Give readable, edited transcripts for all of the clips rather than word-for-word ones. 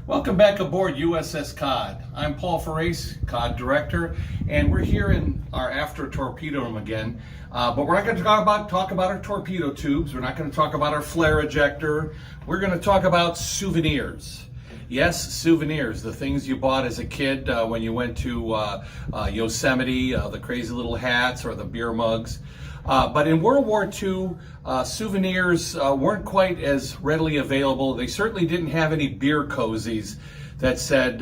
Welcome back aboard USS Cod. I'm Paul Ariz, Cod Director, and we're here in our after torpedo room again. But we're not going to talk about our torpedo tubes. We're not going to talk about our flare ejector. We're going to talk about souvenirs. Yes, souvenirs, the things you bought as a kid when you went to Yosemite, the crazy little hats or the beer mugs. But in World War II, souvenirs weren't quite as readily available. They certainly didn't have any beer cozies that said,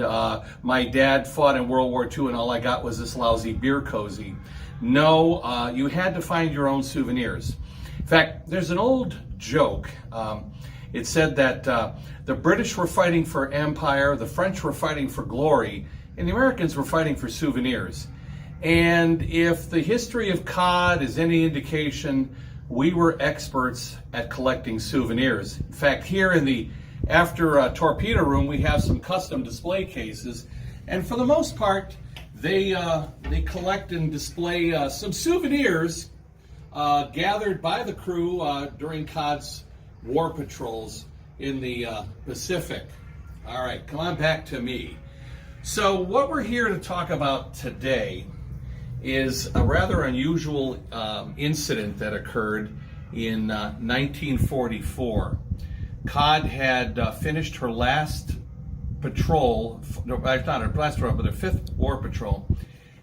my dad fought in World War II and all I got was this lousy beer cozy. No, you had to find your own souvenirs. In fact, there's an old joke. It said that the British were fighting for empire, the French were fighting for glory, and the Americans were fighting for souvenirs. And if the history of cod is any indication, we were experts at collecting souvenirs. In fact, here in the after torpedo room, we have some custom display cases, and for the most part, they collect and display some souvenirs gathered by the crew during cod's war patrols in the Pacific. All right, come on back to me. So what we're here to talk about today is a rather unusual incident that occurred in 1944. Cod had finished her last patrol, not her last patrol, but her fifth war patrol,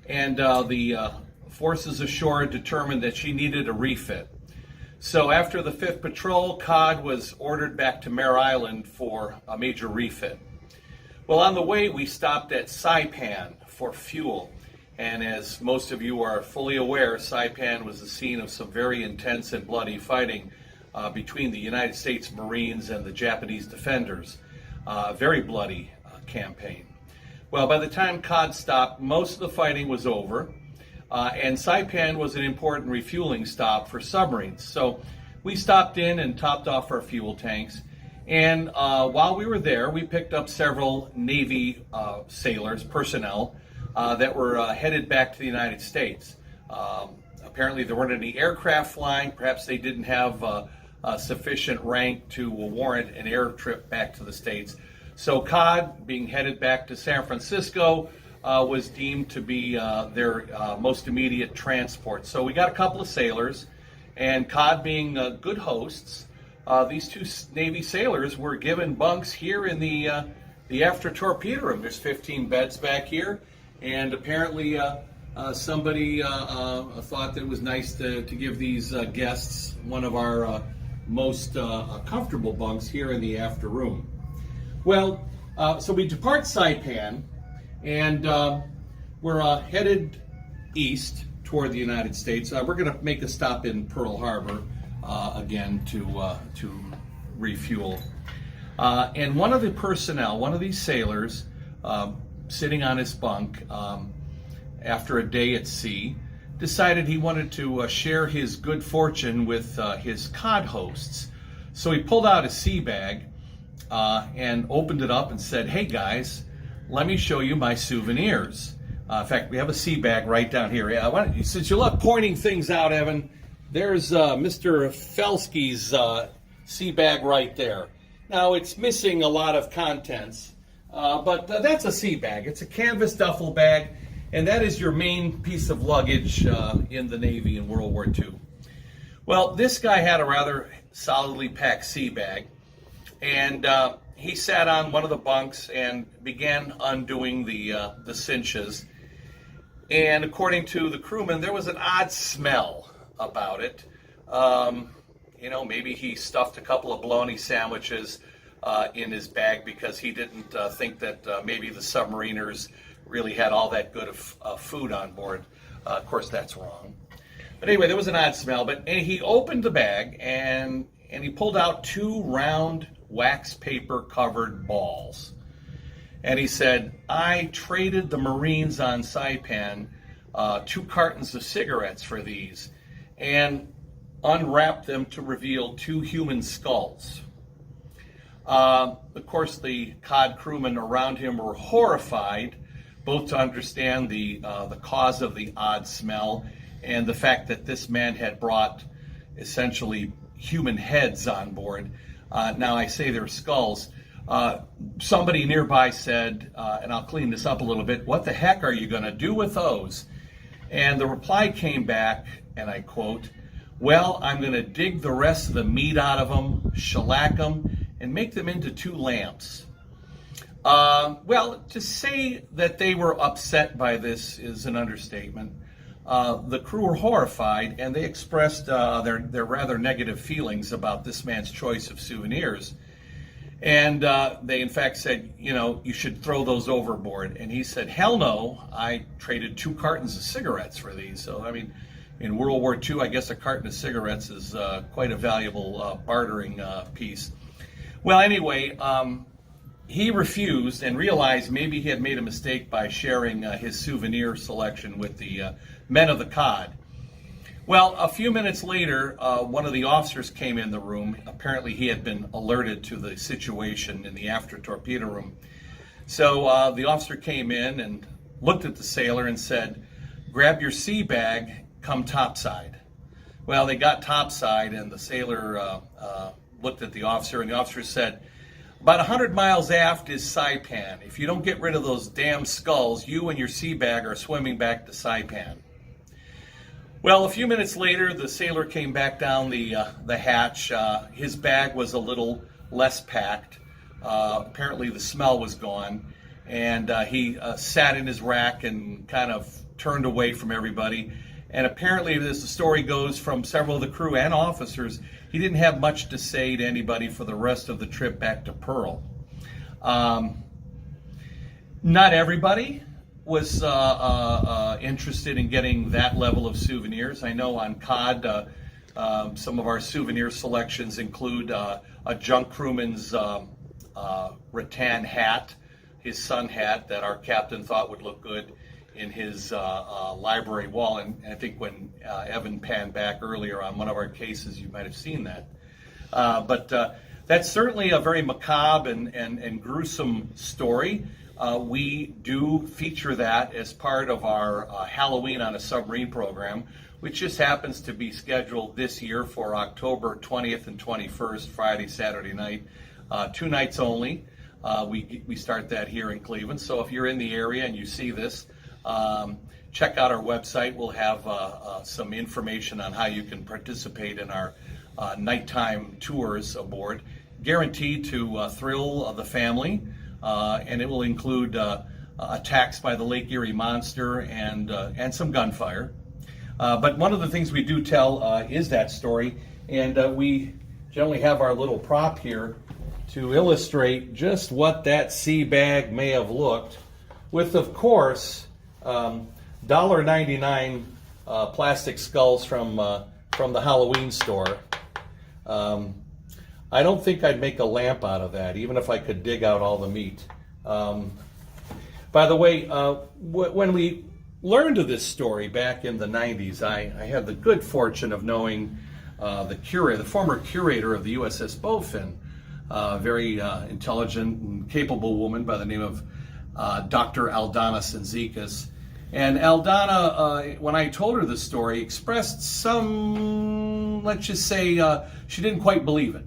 and the forces ashore determined that she needed a refit. So after the fifth patrol, Cod was ordered back to Mare Island for a major refit. Well, on the way, we stopped at Saipan for fuel. And as most of you are fully aware, Saipan was the scene of some very intense and bloody fighting between the United States Marines and the Japanese defenders. A very bloody campaign. Well, by the time Cod stopped, most of the fighting was over, and Saipan was an important refueling stop for submarines. So we stopped in and topped off our fuel tanks. And while we were there, we picked up several Navy sailors, personnel, that were headed back to the United States. Apparently there weren't any aircraft flying. Perhaps they didn't have sufficient rank to warrant an air trip back to the States. So Cod, being headed back to San Francisco, was deemed to be their most immediate transport. So we got a couple of sailors, and Cod being good hosts, these two Navy sailors were given bunks here in the after torpedo room. There's 15 beds back here. And apparently somebody thought that it was nice to give these guests one of our most comfortable bunks here in the after room. Well, so we depart Saipan, and we're headed east toward the United States. We're going to make a stop in Pearl Harbor again to refuel. And one of the personnel, one of these sailors, sitting on his bunk after a day at sea, decided he wanted to share his good fortune with his cod hosts. So he pulled out a sea bag and opened it up and said, "Hey guys, let me show you my souvenirs." In fact, we have a sea bag right down here. Since you love pointing things out, Evan, there's Mr. Felsky's sea bag right there. Now, it's missing a lot of contents. But that's a sea bag. It's a canvas duffel bag, and that is your main piece of luggage in the Navy in World War II. Well, this guy had a rather solidly packed sea bag, and he sat on one of the bunks and began undoing the cinches. And according to the crewman, there was an odd smell about it. Maybe he stuffed a couple of bologna sandwiches in his bag because he didn't think that maybe the submariners really had all that good of food on board. Of course, that's wrong. But anyway, there was an odd smell. But he opened the bag and he pulled out two round wax paper covered balls. And he said, "I traded the Marines on Saipan 2 cartons of cigarettes for these, and unwrapped them to reveal 2 human skulls." Of course, the cod crewmen around him were horrified, both to understand the cause of the odd smell and the fact that this man had brought essentially human heads on board. Now, I say they're skulls. Somebody nearby said, and I'll clean this up a little bit, "What the heck are you going to do with those?" And the reply came back, and I quote, "Well, I'm going to dig the rest of the meat out of them, shellac them, and make them into 2 lamps." Well, to say that they were upset by this is an understatement. The crew were horrified, and they expressed their rather negative feelings about this man's choice of souvenirs. And they, in fact, said, "You should throw those overboard." And he said, "Hell no, I traded 2 cartons of cigarettes for these." So, I mean, in World War II, I guess a carton of cigarettes is quite a valuable bartering piece. Well, anyway, he refused and realized maybe he had made a mistake by sharing his souvenir selection with the men of the cod. Well, a few minutes later, one of the officers came in the room. Apparently, he had been alerted to the situation in the after torpedo room. So the officer came in and looked at the sailor and said, "Grab your sea bag, come topside." Well, they got topside, and the sailor looked at the officer, and the officer said, "About 100 miles aft is Saipan. If you don't get rid of those damn skulls, you and your sea bag are swimming back to Saipan." Well, a few minutes later, the sailor came back down the hatch. His bag was a little less packed. Apparently, the smell was gone, and he sat in his rack and kind of turned away from everybody. And apparently, as the story goes from several of the crew and officers, he didn't have much to say to anybody for the rest of the trip back to Pearl. Not everybody was interested in getting that level of souvenirs. I know on COD, some of our souvenir selections include a junk crewman's rattan hat, his sun hat that our captain thought would look good in his library wall. And I think when Evan panned back earlier on one of our cases, you might have seen that. But that's certainly a very macabre and gruesome story. We do feature that as part of our Halloween on a Submarine program, which just happens to be scheduled this year for October 20th and 21st, Friday, Saturday night, 2 nights only. We start that here in Cleveland. So if you're in the area and you see this, check out our website. We'll have some information on how you can participate in our nighttime tours aboard. Guaranteed to thrill the family. And it will include attacks by the Lake Erie monster and some gunfire. But one of the things we do tell is that story, and we generally have our little prop here to illustrate just what that sea bag may have looked, with, of course, $1.99 plastic skulls from the Halloween store. I don't think I'd make a lamp out of that, even if I could dig out all the meat. By the way, when we learned of this story back in the 90s, I had the good fortune of knowing the former curator of the USS Bowfin, a very intelligent and capable woman by the name of Dr. Aldana Sinzikas. And Aldana, when I told her the story, expressed some, let's just say, she didn't quite believe it.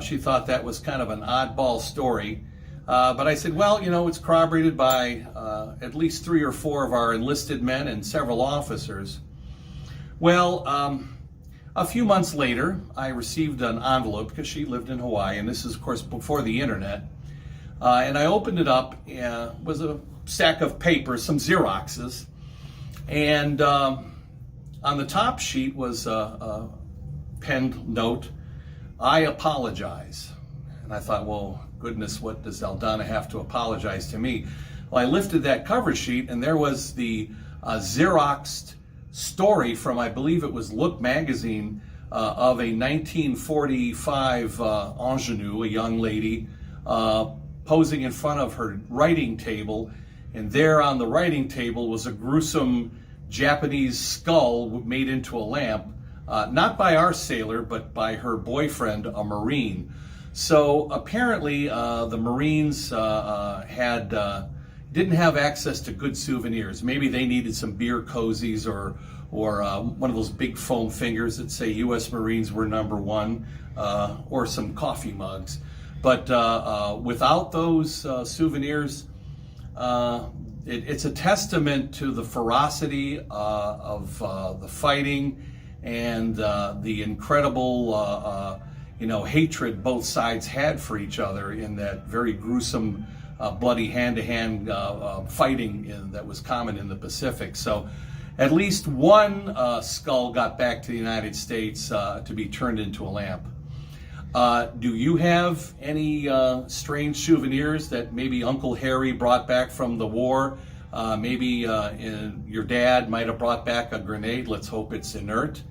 She thought that was kind of an oddball story. But I said, well, it's corroborated by at least 3 or 4 of our enlisted men and several officers. Well, a few months later, I received an envelope because she lived in Hawaii, and this is, of course, before the internet. And I opened it up, and it was a stack of papers, some Xeroxes. And on the top sheet was a penned note, "I apologize." And I thought, well, goodness, what does Aldana have to apologize to me? Well, I lifted that cover sheet, and there was the Xeroxed story from, I believe it was Look magazine, of a 1945 ingenue, a young lady, posing in front of her writing table. And there on the writing table was a gruesome Japanese skull made into a lamp. Not by our sailor, but by her boyfriend, a Marine. So apparently the Marines didn't have access to good souvenirs. Maybe they needed some beer cozies or one of those big foam fingers that say U.S. Marines were #1, or some coffee mugs. But without those souvenirs, it's a testament to the ferocity of the fighting and the incredible hatred both sides had for each other in that very gruesome, bloody hand-to-hand fighting that was common in the Pacific. So at least one skull got back to the United States to be turned into a lamp. Do you have any strange souvenirs that maybe Uncle Harry brought back from the war? Maybe your dad might have brought back a grenade. Let's hope it's inert.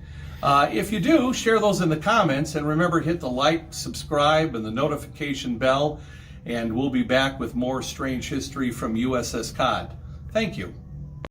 If you do, share those in the comments, and remember, hit the like, subscribe, and the notification bell, and we'll be back with more strange history from USS Cod. Thank you.